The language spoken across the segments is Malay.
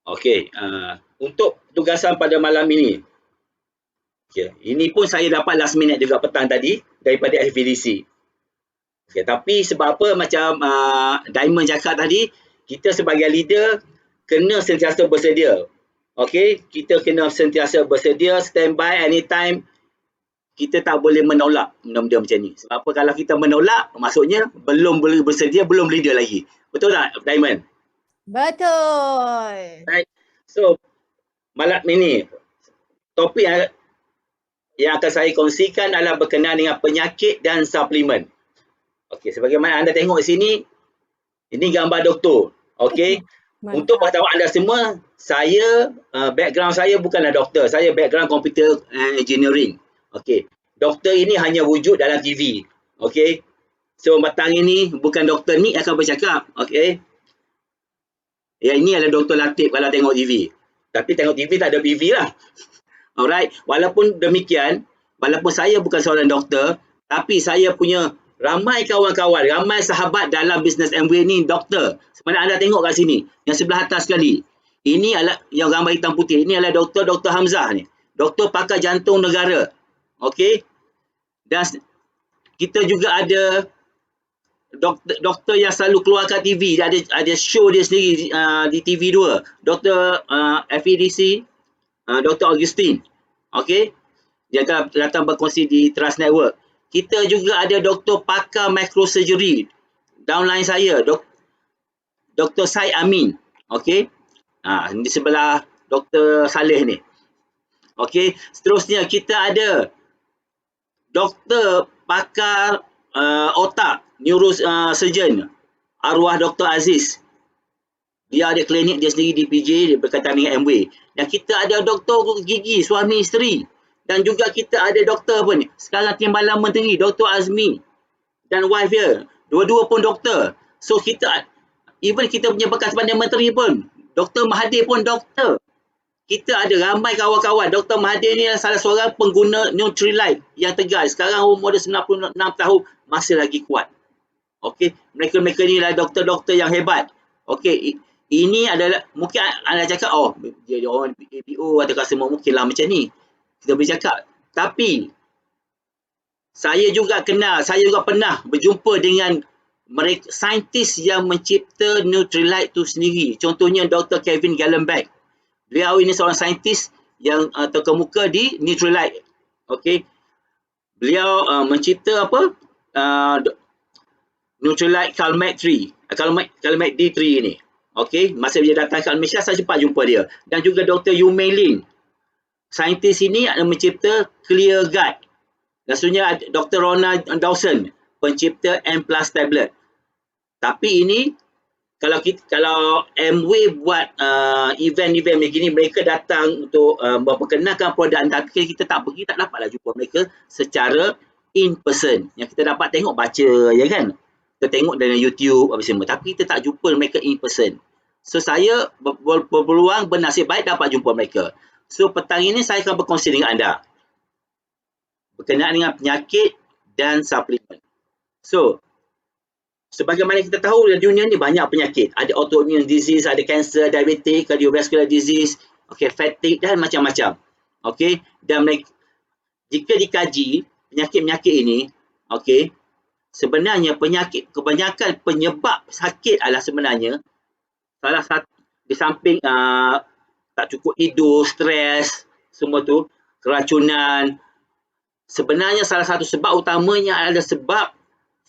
Okey, untuk tugasan pada malam ini. Okey, ini pun saya dapat last minute juga petang tadi daripada FVDC. Okey, tapi sebab apa macam Diamond cakap tadi, kita sebagai leader kena sentiasa bersedia. Okey, kita kena sentiasa bersedia, standby anytime. Kita tak boleh menolak benda-benda macam ni. Sebab apa, kalau kita menolak, maksudnya belum boleh bersedia, belum leader lagi. Betul tak, Diamond? Betul. Right. So, malam ini, topik yang akan saya kongsikan adalah berkenaan dengan penyakit dan suplemen. Okey, sebagaimana anda tengok di sini, ini gambar doktor. Okey. Untuk Mantap. tahu anda semua, saya background saya bukanlah doktor. Saya background computer engineering. Okey. Doktor ini hanya wujud dalam TV. Okey. So petang ini bukan Doktor Nick akan bercakap. Okey. Ya, ini adalah Doktor Latif kalau tengok TV. Tapi tengok TV tak ada PV lah. Alright. Walaupun demikian, walaupun saya bukan seorang doktor, tapi saya punya ramai kawan-kawan, ramai sahabat dalam bisnes Amway ni doktor. Sebenarnya anda tengok kat sini, yang sebelah atas sekali. Ini adalah yang gambar hitam putih. Ini adalah Dr. Hamzah ni. Doktor pakar jantung negara. Okey. Dan kita juga ada doktor yang selalu keluar kat TV. Dia ada show dia sendiri di TV2. Doktor FEDC, Dr. Augustine. Okey. Dia akan datang berkongsi di Trust Network. Kita juga ada doktor pakar microsurgery. Downline saya, Dr. Syed Amin. Okey. Di sebelah Dr. Saleh ni. Okey. Seterusnya kita ada doktor pakar otak, neurosurgeon, arwah Dr. Aziz. Dia ada klinik dia sendiri di PJ, dia berkaitan dengan Amway. Dan kita ada doktor gigi, suami isteri. Dan juga kita ada doktor apa ni? Sekarang Timbalan Menteri, Dr. Azmi. Dan wife dia. Dua-dua pun doktor. So kita, even kita punya bekas Perdana Menteri pun, Dr. Mahathir pun doktor. Kita ada ramai kawan-kawan. Dr. Mahathir ni adalah salah seorang pengguna Nutrilite yang tegar. Sekarang umur dia 96 tahun, masih lagi kuat. Okey, mereka-mereka ni adalah doktor-doktor yang hebat. Okey, ini adalah, mungkin anda cakap, oh, dia orang APO atau semua mungkinlah macam ni. Kita boleh cakap. Tapi, saya juga pernah berjumpa dengan mereka, saintis yang mencipta Nutrilite tu sendiri. Contohnya Dr. Kevin Gallenberg. Beliau ini seorang saintis yang terkemuka di Nutrilite. Okey. Beliau mencipta apa? Nutrilite Calmette D3 ni. Okey, masa dia datang ke Malaysia saya sempat jumpa dia. Dan juga Dr. Yu Mei Lin. Saintis ini ada mencipta Clear Gut. Maksudnya Dr. Ronald Dawson, pencipta M+ tablet. Tapi ini kalau Amway buat event-event begini, mereka datang untuk memperkenalkan produk, tapi kita tak pergi, tak dapatlah jumpa mereka secara in person. Yang kita dapat tengok baca, ya kan? Kita tengok dalam YouTube apa semua, tapi kita tak jumpa mereka in person. So saya berpeluang, bernasib baik dapat jumpa mereka. So petang ini saya akan berkongsi dengan anda berkenaan dengan penyakit dan suplemen. So, sebagaimana kita tahu di dunia ni banyak penyakit. Ada autoimmune disease, ada cancer, diabetes, cardiovascular disease, okay, fatigue dan macam-macam. Okay, dan jika dikaji penyakit-penyakit ini, okay, sebenarnya kebanyakan penyebab sakit adalah sebenarnya salah satu di samping tak cukup tidur, stres, semua tu, keracunan. Sebenarnya salah satu sebab utamanya adalah sebab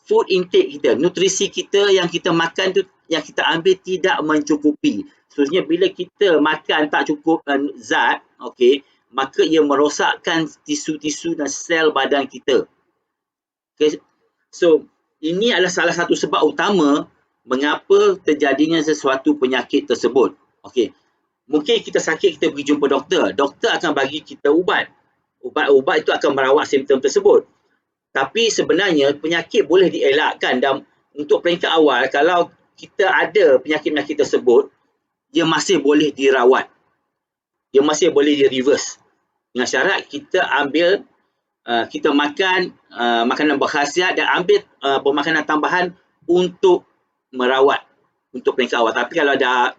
food intake kita, nutrisi kita yang kita makan tu, yang kita ambil tidak mencukupi. Seterusnya bila kita makan tak cukup zat, okey, maka ia merosakkan tisu-tisu dan sel badan kita. Okay. So, ini adalah salah satu sebab utama mengapa terjadinya sesuatu penyakit tersebut. Okey. Mungkin kita sakit, kita pergi jumpa doktor. Doktor akan bagi kita ubat. Ubat-ubat itu akan merawat simptom tersebut. Tapi sebenarnya penyakit boleh dielakkan, dan untuk peringkat awal, kalau kita ada penyakit-penyakit tersebut, dia masih boleh dirawat. Dia masih boleh di-reverse. Dengan syarat kita ambil, kita makan makanan berkhasiat dan ambil pemakanan tambahan untuk merawat, untuk peringkat awal. Tapi kalau ada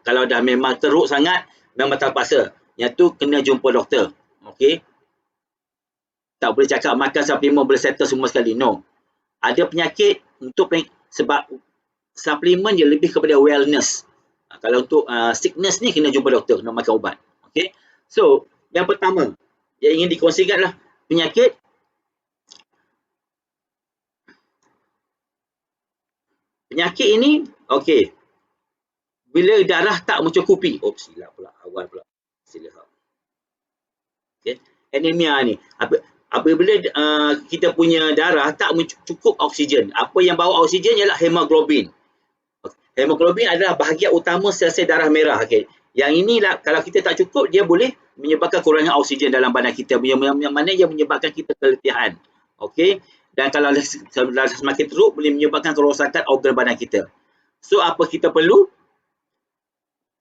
kalau dah memang teruk sangat, memang terpaksa. Yang tu kena jumpa doktor. Okey. Tak boleh cakap makan suplemen boleh settle semua sekali. No. Ada penyakit sebab suplemen dia lebih kepada wellness. Kalau untuk sickness ni kena jumpa doktor, kena makan ubat. Okey. So, yang pertama yang ingin dikongsikan lah penyakit ini, okey. Bila darah tak mencukupi. Oh, silap pula. Awal pula. Silap. Okay. Anemia ni. Apabila kita punya darah tak cukup oksigen. Apa yang bawa oksigen ialah hemoglobin. Hemoglobin adalah bahagian utama sel-sel darah merah. Okay. Yang inilah kalau kita tak cukup, dia boleh menyebabkan kurangan oksigen dalam badan kita. Yang mana yang menyebabkan kita keletihan. Okey. Dan kalau semakin teruk, boleh menyebabkan kerosakan organ badan kita. So, apa kita perlu?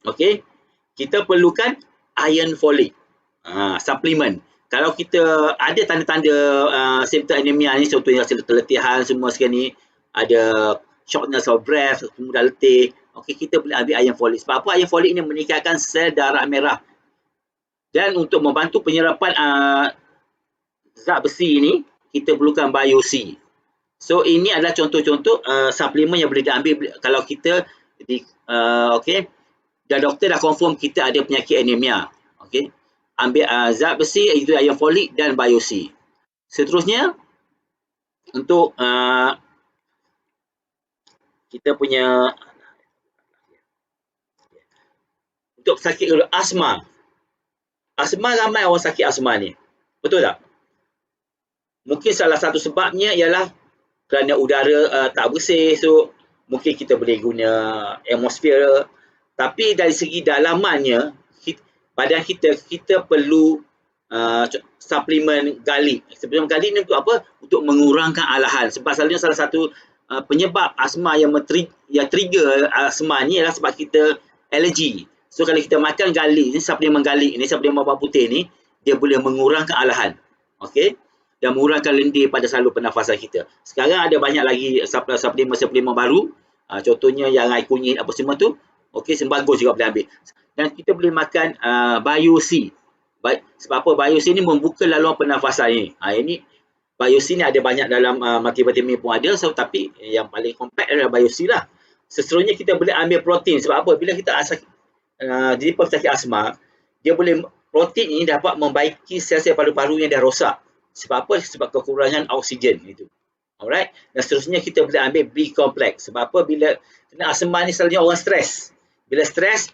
Okey. Kita perlukan iron folic. Suplemen. Kalau kita ada tanda-tanda simptom anemia ni, contohnya keletihan semua sekarang ni, ada shortness of breath, mudah letih, okey, kita boleh ambil iron folic. Sebab apa? Iron folic ni meningkatkan sel darah merah. Dan untuk membantu penyerapan zat besi ni, kita perlukan BioC. So, ini adalah contoh-contoh suplemen yang boleh diambil kalau kita okey, dan doktor dah confirm kita ada penyakit anemia. Okey. Ambil zat besi, itu iron folic dan BioC. Seterusnya, untuk kita punya untuk sakit asma. Asma, ramai orang sakit asma ni. Betul tak? Mungkin salah satu sebabnya ialah kerana udara tak bersih. So, mungkin kita boleh guna atmosfer. Tapi dari segi dalamannya, badan kita perlu suplemen galik. Suplemen galik ni untuk apa? Untuk mengurangkan alahan. Sebab selalunya salah satu penyebab asma yang trigger asma ni adalah sebab kita alergi. So, kalau kita makan galik ni, suplemen bawang putih ni, dia boleh mengurangkan alahan. Okey? Dan mengurangkan lendir pada saluran pernafasan kita. Sekarang ada banyak lagi suplemen baru. Contohnya yang air kunyit apa semua tu. Okey, bagus juga boleh ambil. Dan kita boleh makan BioC. Sebab apa? BioC ni membuka laluan pernafasan ni. Ini BioC ni ada banyak dalam multivitamin pun ada. So, tapi yang paling compact adalah BioC lah. Seterusnya kita boleh ambil protein. Sebab apa? Bila kita jadi pesakit asma, protein ini dapat membaiki sel-sel paru-paru yang dah rosak. Sebab apa? Sebab kekurangan oksigen itu. Alright. Dan seterusnya kita boleh ambil B complex. Sebab apa? Bila kena asma ni selalunya orang stres. Bila stres,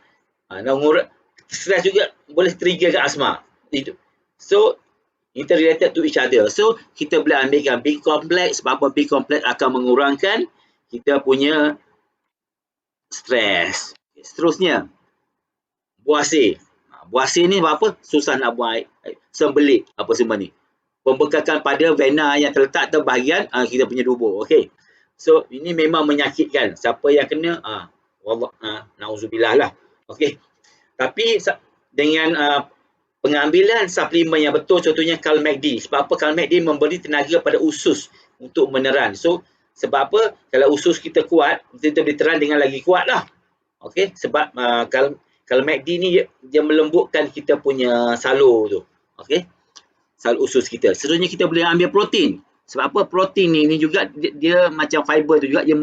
stres juga boleh trigger ke asma. Itu. So, interrelated to each other. So, kita boleh ambilkan B complex. Sebab apa? B complex akan mengurangkan kita punya stres. Seterusnya, buasir. Buasir ni apa? Susah nak buat sembelit apa semua ni. Pembekakan pada vena yang terletak atas bahagian kita punya tubuh. Okey. So, ini memang menyakitkan. Siapa yang kena, na'udzubillah lah. Okey. Tapi dengan pengambilan suplemen yang betul, contohnya Calmette. Sebab apa? Calmette memberi tenaga pada usus untuk meneran. So, sebab apa? Kalau usus kita kuat, kita boleh teran dengan lagi kuat lah. Okey. Sebab Calmette ni dia melembutkan kita punya salur tu. Okey. Salur usus kita. Seterusnya kita boleh ambil protein. Sebab apa? Protein ni juga dia macam fiber tu juga, dia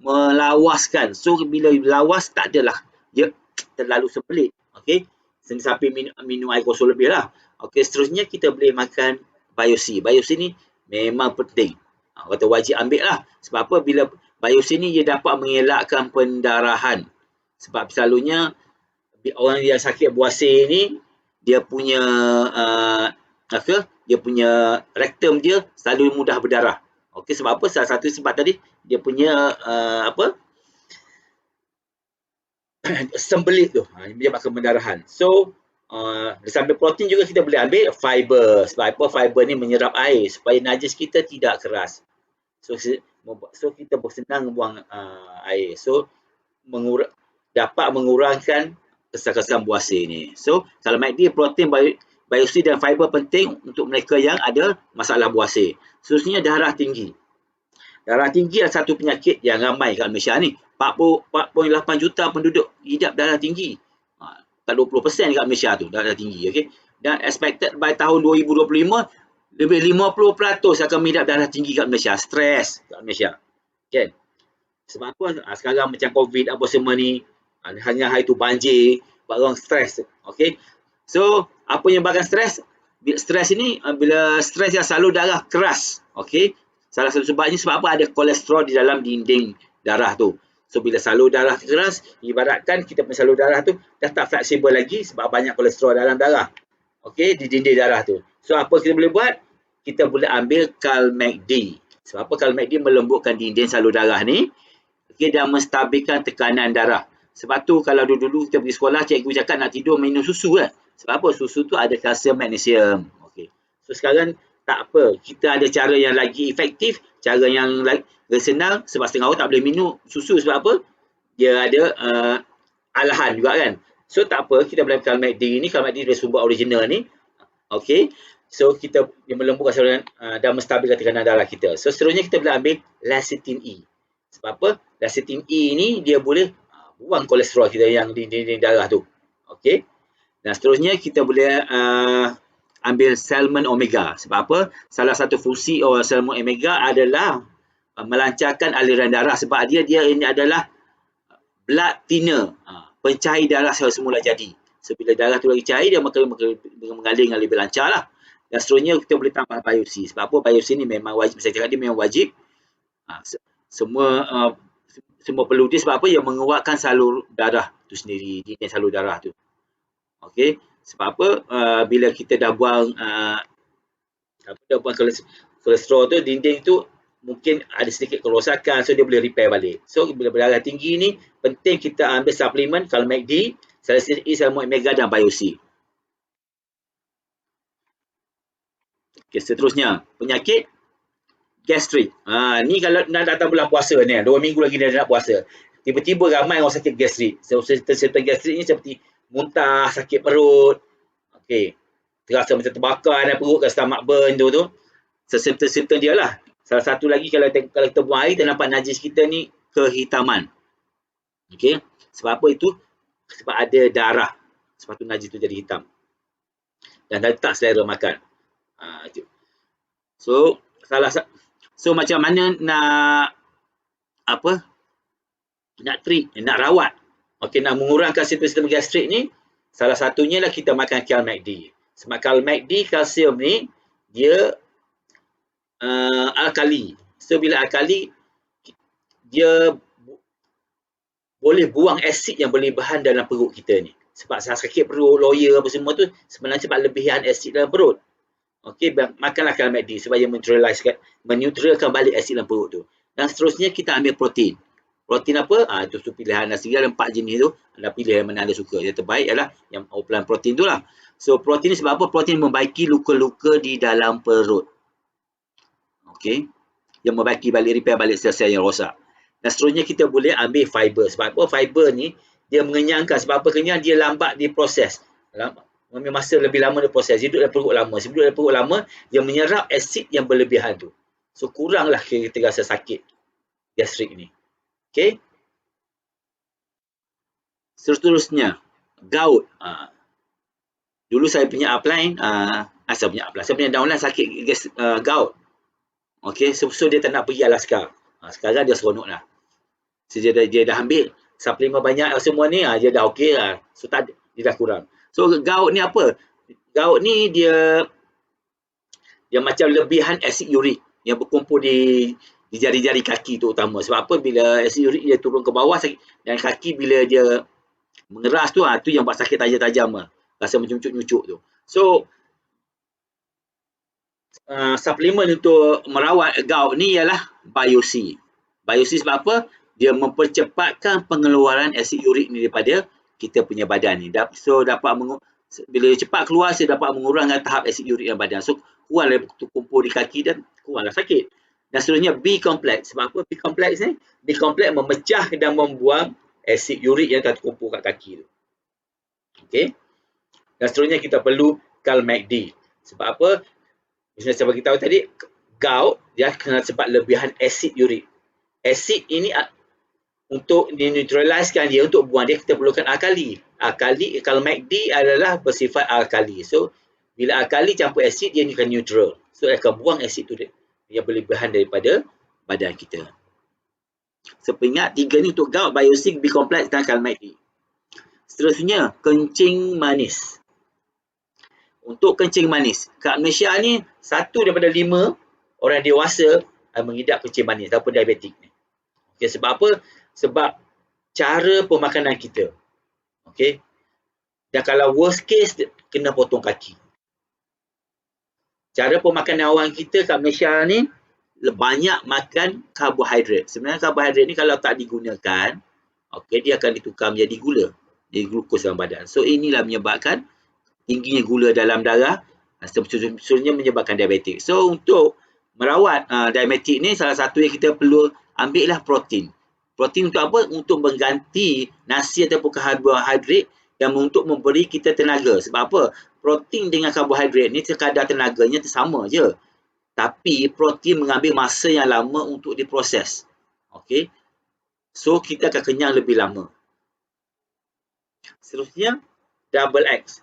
melawaskan. So, bila lawas tak adalah dia terlalu sembelit. Okey. Sampai minum air kosong lebih lah. Okey, seterusnya kita boleh makan BioC. BioC ni memang penting. Kata wajib ambil lah. Sebab apa? Bila BioC ni dia dapat mengelakkan pendarahan. Sebab selalunya orang yang sakit buasir ni, dia punya dia punya rektum dia selalu mudah berdarah. Okey, sebab apa? Salah satu sebab tadi dia punya sembelit tu, menyebabkan pendarahan. So, sambil protein juga kita boleh ambil fiber. Sebab apa? Fiber ni menyerap air supaya najis kita tidak keras. So kita bersenang buang air. So, dapat mengurangkan kesan-kesan buasir ni. So, kalau MACD, protein, BioC dan fiber penting untuk mereka yang ada masalah buasir. Seterusnya, darah tinggi. Darah tinggi adalah satu penyakit yang ramai kat Malaysia ni. 4.8 juta penduduk hidap darah tinggi. 20% dekat Malaysia tu darah tinggi. Okay? Dan expected by tahun 2025 lebih 50% akan mengidap darah tinggi kat Malaysia. Stres kat Malaysia. Kan? Sebab apa? Sekarang macam COVID apa semua ni, hanya hari tu banjir, buat orang stres. Okay? So, apa yang menyebabkan stres? Stres ini, bila stres yang salur darah keras. Okay? Salah satu sebabnya sebab apa? Ada kolesterol di dalam dinding darah tu. So, bila salur darah keras, ibaratkan kita punya salur darah tu dah tak fleksibel lagi sebab banyak kolesterol dalam darah. Okay? Di dinding darah tu. So, apa kita boleh buat? Kita boleh ambil Calmette-D. Sebab apa? Calmette-D melembutkan dinding salur darah ni. Okay? Dan menstabilkan tekanan darah. Sebab tu kalau dulu-dulu kita pergi sekolah, cikgu cakap nak tidur minum susu kan. Sebab apa? Susu tu ada kalsium, magnesium. Okay. So sekarang tak apa. Kita ada cara yang lagi efektif, cara yang lagi senang. Sebab setengah orang tak boleh minum susu. Sebab apa? Dia ada alahan juga kan. So tak apa, kita boleh Calmette-D ni. Calmette-D dari sumber original ni. Okay. So kita dia melembutkan saluran dan menstabilkan tekanan darah kita. So seterusnya kita boleh ambil lecithin E. Sebab apa? Lecithin E ni dia boleh buang kolesterol kita yang di darah tu. Okey. Dan seterusnya kita boleh ambil salmon omega. Sebab apa? Salah satu fungsi salmon omega adalah melancarkan aliran darah. Sebab dia ini adalah blood thinner. Pencair darah semula jadi. So bila darah tu lagi cair, dia mengalir lebih lancar lah. Dan seterusnya kita boleh tambah biopsi. Sebab apa? Biopsi ni memang wajib. Saya cakap dia memang wajib. Semua perlu dia sebab apa? Yang menguatkan salur darah tu sendiri, dinding salur darah tu. Okey, sebab apa? Bila kita dah buang kolesterol tu, dinding tu mungkin ada sedikit kerosakan, so dia boleh repair balik. So bila berdarah tinggi ni, penting kita ambil suplemen Calmette-D, Lecithin E, salmon omega dan biopsi. Okey, seterusnya penyakit gastrik. Ni kalau nak datang bulan puasa ni, 2 minggu lagi dah nak puasa. Tiba-tiba ramai orang sakit gastrik. So, simptom gastrik ni seperti muntah, sakit perut. Okey. Terasa macam terbakar dan perut, stomach burn tu. So, simptom dia lah. Salah satu lagi kalau kita buang air, kita nampak najis kita ni kehitaman. Okey. Sebab apa itu? Sebab ada darah. Sebab tu najis tu jadi hitam. Dan tak selera makan. So macam mana nak treat, nak rawat, okey, nak mengurangkan simptom gastrik ni, salah satunya lah kita makan Calmette-D. Sebab Calmette-D, kalsium ni dia alkali. So bila alkali, dia boleh buang asid yang berlebihan dalam perut kita ni. Sebab sakit perut, lawyer apa semua tu sebenarnya sebab lebihan asid dalam perut. Okey, makanlah Calmette-D sebab dia menetralkan balik asid dalam perut tu. Dan seterusnya kita ambil protein. Protein apa? Itu pilihan nasi. Ada 4 jenis tu. Anda pilih yang mana anda suka. Yang terbaik adalah yang plan protein tu lah. So protein ni sebab apa? Protein membaiki luka-luka di dalam perut. Okey. Yang membaiki balik, repair balik sel-sel yang rosak. Dan seterusnya kita boleh ambil fiber. Sebab apa? Fiber ni dia mengenyangkan. Sebab apa kenyang? Dia lambat diproses. Mengambil masa lebih lama dia proses. Hidup dalam perut lama. Sebab dalam perut lama, dia menyerap asid yang berlebihan tu. So, kuranglah kita rasa sakit gastrik ni. Okay. Seterusnya, gout. Dulu saya punya upline, saya punya downline sakit gout. Okay. So, dia tak nak pergi Alaska. Sekarang dia seronok lah. So, dia dah ambil suplemen banyak semua ni, dia dah okey lah. So, dia dah kurang. So gout ni apa? Gout ni dia macam lebihan asid urik yang berkumpul di jari-jari kaki tu utama. Sebab apa? Bila asid urik dia turun ke bawah sakit, dan kaki bila dia mengeras tu, tu yang buat sakit tajam-tajam lah. Rasa macam nyucuk-nyucuk tu. So suplemen untuk merawat gout ni ialah biopsi. Biopsi sebab apa? Dia mempercepatkan pengeluaran asid urik ni daripada kita punya badan ni. So bila cepat keluar, saya dapat mengurangkan tahap asid urik dalam badan. So kuranglah kumpul di kaki dan kuranglah sakit. Dan seterusnya B-complex. Sebab apa B-complex ni? B-complex memecah dan membuang asid urik yang terkumpul kat kaki tu. Okey. Dan seterusnya kita perlu Calmette-D. Sebab apa? Macam saya beritahu tadi, gout dia kena sebab lebihan asid urik. Asid ini untuk neutralizekan dia, untuk buang dia, kita perlukan alkali. Kalau MACD adalah bersifat alkali. So, bila alkali campur asid, dia akan neutral. So, akan buang asid tu yang berlebihan daripada badan kita. So, ingat 3 ni untuk gout, biosig, B-complex dan CalMACD. Seterusnya, kencing manis. Untuk kencing manis, kat Malaysia ni 1 daripada 5 orang dewasa mengidap kencing manis ataupun diabetik ni. Okay, sebab apa? Sebab cara pemakanan kita. Okay. Dan kalau worst case, kena potong kaki. Cara pemakanan orang kita kat Malaysia ni banyak makan karbohidrat. Sebenarnya karbohidrat ni kalau tak digunakan, okay, dia akan ditukar menjadi gula, jadi glukos dalam badan. So inilah menyebabkan tingginya gula dalam darah, seterusnya menyebabkan diabetik. So untuk merawat diabetik ni, salah satu yang kita perlu ambil lah protein. Protein untuk apa? Untuk mengganti nasi ataupun karbohidrat yang untuk memberi kita tenaga. Sebab apa? Protein dengan karbohidrat ni sekadar tenaganya sama je. Tapi protein mengambil masa yang lama untuk diproses. Okay. So kita akan kenyang lebih lama. Seterusnya, double X.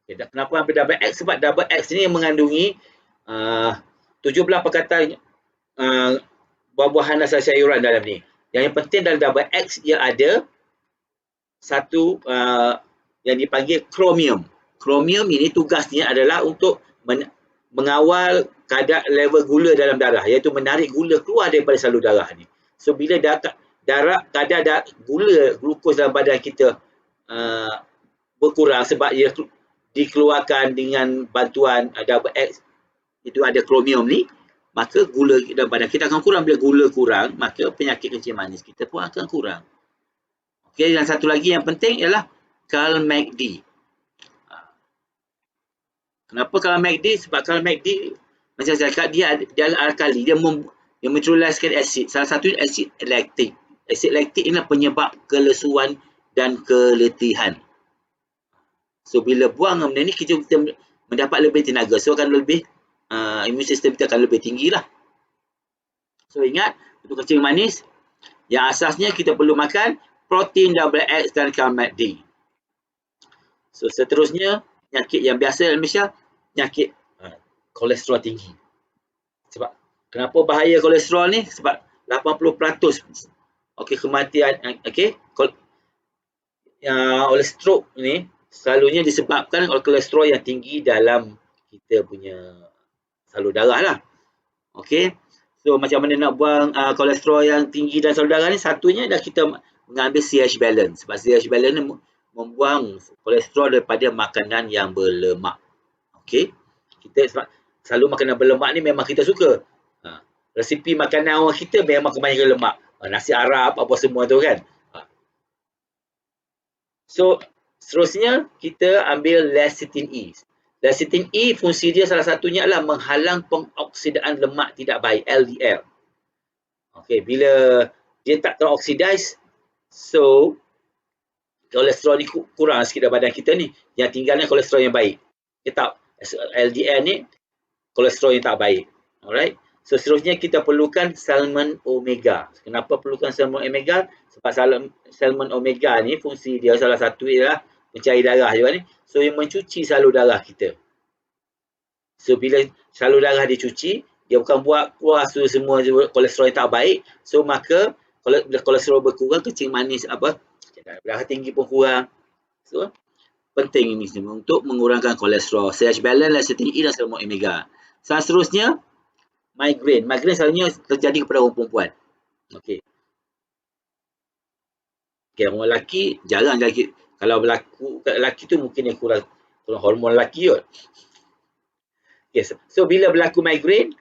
Okay, kenapa ambil double X? Sebab double X ni mengandungi 17 perkataan buah-buahan dan sayuran dalam ni. Yang penting dalam double X, ia ada satu yang dipanggil kromium. Kromium ini tugasnya adalah untuk mengawal kadar level gula dalam darah, iaitu menarik gula keluar daripada salur darah ni. So bila kadar gula glukos dalam badan kita berkurang sebab ia dikeluarkan dengan bantuan double X, itu ada kromium ni, maka gula dalam badan kita akan kurang. Bila gula kurang, maka penyakit kencing manis kita pun akan kurang. Okey, dan satu lagi yang penting ialah CalMACD. Kenapa CalMACD? Sebab CalMACD, macam saya cakap, dia adalah alkali, dia neutralizekan asid. Salah satu asid laktik. Asid laktik inilah penyebab kelesuan dan keletihan. So bila buang benda ni, kita mendapat lebih tenaga. So akan lebih imun sistem kita akan lebih tinggi lah. So ingat, untuk kencing manis, yang asasnya kita perlu makan protein, double X dan CalMACD. So seterusnya, penyakit yang biasa dalam Malaysia, penyakit kolesterol tinggi. Sebab kenapa bahaya kolesterol ni? Sebab 80% kematian oleh stroke ni selalunya disebabkan oleh kolesterol yang tinggi dalam kita punya salur darah lah. Okey. So macam mana nak buang kolesterol yang tinggi dalam salur darah ni? Satunya adalah kita mengambil CH balance. Sebab CH balance ni membuang kolesterol daripada makanan yang berlemak. Okey. Kita sebab selalu makanan berlemak ni memang kita suka. Resipi makanan orang kita memang kebanyakan lemak. Nasi Arab apa semua tu kan. So seterusnya kita ambil lecithin E. Lecithin E, fungsi dia salah satunya adalah menghalang pengoksidaan lemak tidak baik, LDL. Okey, bila dia tak teroksidize, so kolesterol ni kurang sikit dalam badan kita ni. Yang tinggalnya kolesterol yang baik. Dia tak, LDL ni kolesterol yang tak baik. Alright. So seterusnya kita perlukan salmon omega. Kenapa perlukan salmon omega? Sebab salmon omega ni fungsi dia salah satu ialah mencair darah juga ni. So yang mencuci salur darah kita. So bila salur darah dicuci, dia bukan buat keluar semua kolesterol yang tak baik. So maka bila kolesterol berkurang, kencing manis darah tinggi pun kurang. So penting ini semua untuk mengurangkan kolesterol. CH balance, lecithin E dan salmon omega. Seterusnya, migraine. Migraine selalunya terjadi kepada orang perempuan. Okey. Okay, orang lelaki jarang lagi. Kalau berlaku kat lelaki tu mungkin yang kurang hormon lelaki kot. Okay, so bila berlaku migraine,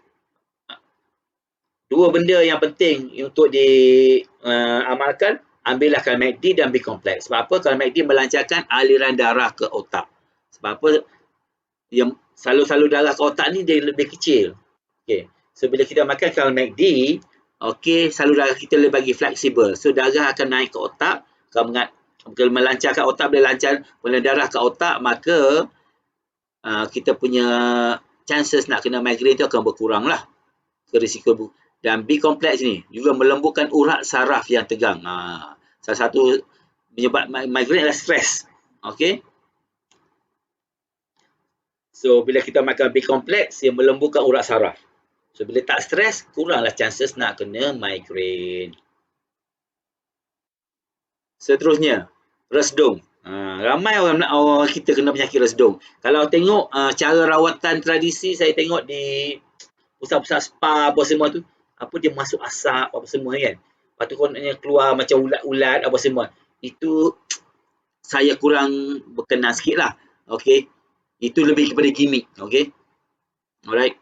dua benda yang penting untuk diamalkan, ambillah CalMACD dan B-complex. Sebab apa? CalMACD melancarkan aliran darah ke otak. Sebab apa? Yang salur-salur darah ke otak ni dia lebih kecil. Okay. So bila kita makan CalMACD, salur darah kita lebih bagi fleksibel. So darah akan naik ke otak. Kalau melancarkan otak, bila lancar darah ke otak, maka kita punya chances nak kena migraine tu akan berkurang lah. Risiko Dan B kompleks ni juga melembutkan urat saraf yang tegang. Salah satu penyebab migraine adalah stres. Okey. So bila kita makan B kompleks, dia melembutkan urat saraf. So bila tak stres, kuranglah chances nak kena migraine. Seterusnya, resdung. Ramai orang kita kena penyakit resdung. Kalau tengok cara rawatan tradisi, saya tengok di pusat-pusat spa apa semua tu, apa dia masuk asap apa semua kan. Lepas tu kononnya keluar macam ulat-ulat apa semua. Itu saya kurang berkenan sikit lah. Okay. Itu lebih kepada gimmick. Okay. Alright.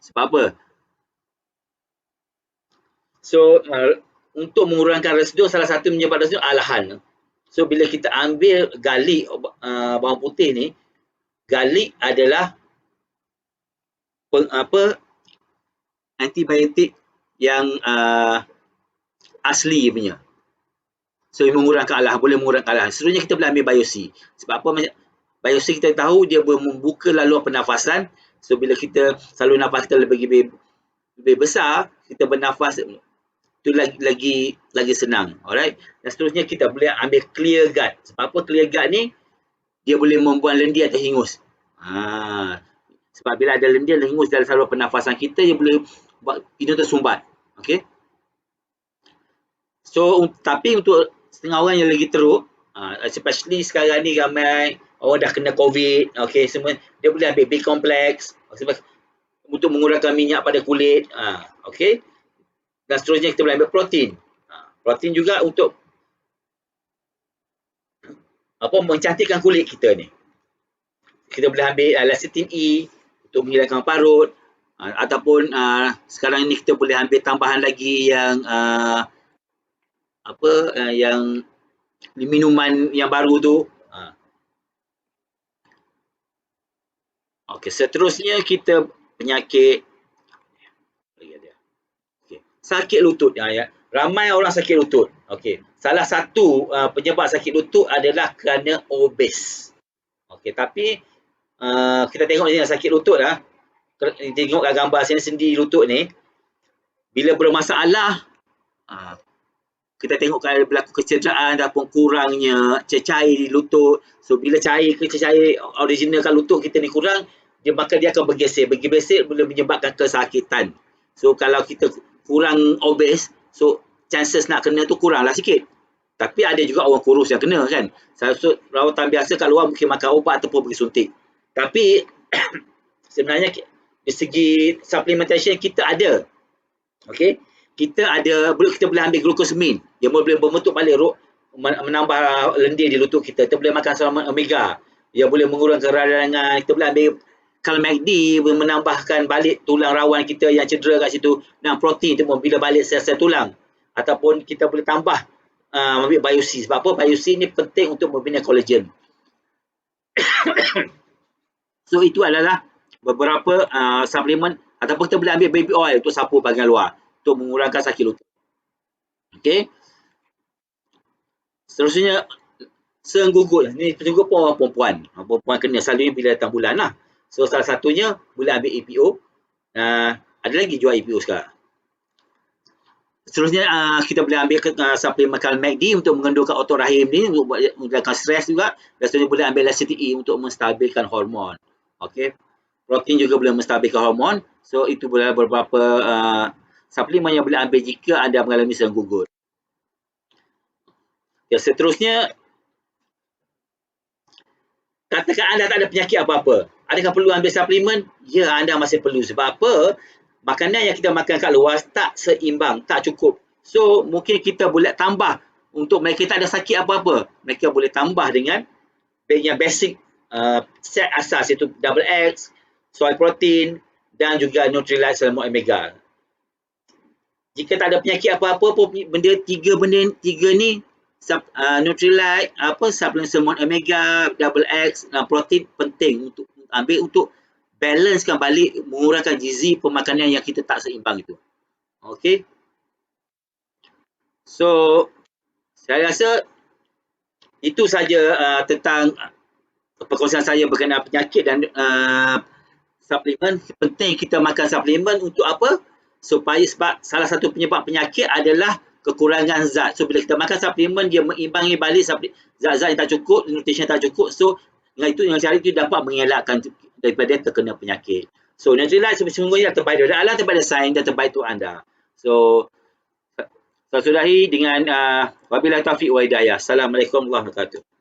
Sebab apa? So, untuk mengurangkan resdung, salah satu menyebab resdung alahan. So, bila kita ambil garlic, bawang putih ni, garlic adalah antibiotik yang asli punya. So, mengurangkan alahan, boleh mengurangkan alahan. Seterusnya kita boleh ambil Biosea. Sebab apa? Biosea kita tahu dia membuka laluan pernafasan. So, bila kita saluran nafas kita lebih besar, kita bernafas itu lagi senang. Alright. Dan seterusnya kita boleh ambil clear gut. Sebab apa clear gut ni? Dia boleh membuang lendir atau hingus. Sebab bila ada lendir dan hingus dalam saluran pernafasan kita, dia boleh buat hidung tersumbat. Okay. So, tapi untuk setengah orang yang lagi teruk, especially sekarang ni ramai orang dah kena COVID, okay, semua, dia boleh ambil B kompleks untuk mengurangkan minyak pada kulit. Okay. Dan seterusnya kita boleh ambil protein. Protein juga untuk mencantikkan kulit kita ni. Kita boleh ambil lecithin E untuk menghilangkan parut, ataupun sekarang ni kita boleh ambil tambahan lagi yang yang minuman yang baru tu. Okey, seterusnya kita penyakit sakit lutut. Ramai orang sakit lutut. Okey, salah satu penyebab sakit lutut adalah kerana obes. Okey, tapi kita tengok ni sakit lutut lah. Tengok gambar sendi lutut ni. Bila bermasalah, kita tengok kalau berlaku kecederaan ataupun kurangnya cecair di lutut. So bila cecair original kat lutut kita ni kurang, maka dia akan bergeser. Bergeser boleh menyebabkan kesakitan. So kalau kita kurang obes, so chances nak kena tu kuranglah sikit. Tapi ada juga orang kurus yang kena kan. So rawatan biasa kat luar mungkin makan ubat ataupun pergi suntik. Tapi sebenarnya dari segi supplementation kita ada. Okey. Kita boleh ambil glucosamine. Dia boleh membentuk balik menambah lendir di lutut kita. Kita boleh makan salaman omega. Dia boleh mengurangkan radangan. Kita boleh ambil Calmag-D menambahkan balik tulang rawan kita yang cedera kat situ. Dan protein tu bila balik sel-sel tulang. Ataupun kita boleh tambah ambil Biosea. Sebab apa? Biosea ni penting untuk membina kolagen. So itu adalah beberapa suplemen. Ataupun kita boleh ambil baby oil untuk sapu bahagian luar. Untuk mengurangkan sakit lutut. Okey. Seterusnya senggugut. Ni senggugut pun orang perempuan. Perempuan kena selalunya bila datang bulan lah. So salah satunya boleh ambil EPO. Ada lagi jual EPO sekarang. Seterusnya kita boleh ambil suplemen Calmag-D untuk mengendurkan otot rahim ni untuk menghilangkan stres juga. Dan seterusnya boleh ambil lecithin E untuk menstabilkan hormon. Okey. Protein juga boleh menstabilkan hormon. So itu boleh beberapa suplemen yang boleh ambil jika anda mengalami senggugut. Ya, seterusnya katakan anda tak ada penyakit apa-apa. Adakah perlu ambil suplemen? Ya, anda masih perlu. Sebab apa? Makanan yang kita makan kat luar tak seimbang, tak cukup. So, mungkin kita boleh tambah untuk mereka tak ada sakit apa-apa. Mereka boleh tambah dengan yang basic set asas iaitu double X, soy protein dan juga Nutrilite Salmon Omega. Jika tak ada penyakit apa-apa pun tiga ni Nutrilite, suplemen Salmon Omega, double X, protein penting untuk ambil untuk balancekan balik, mengurangkan gizi pemakanan yang kita tak seimbang itu. Okey. So, saya rasa itu saja tentang perkongsian saya berkenaan penyakit dan suplemen. Penting kita makan suplemen untuk apa? supaya sebab salah satu penyebab penyakit adalah kekurangan zat. So bila kita makan suplemen, dia mengimbangi balik zat-zat yang tak cukup, nutrition tak cukup. So dengan cara itu dapat mengelakkan daripada terkena penyakit. So Nutrilite sesungguhnya terbaik dari Allah, terbaik dari sains dan terbaik untuk anda. So saya sudahi dengan wabillahi taufiq wa hidayah. Assalamualaikum warahmatullahi wabarakatuh.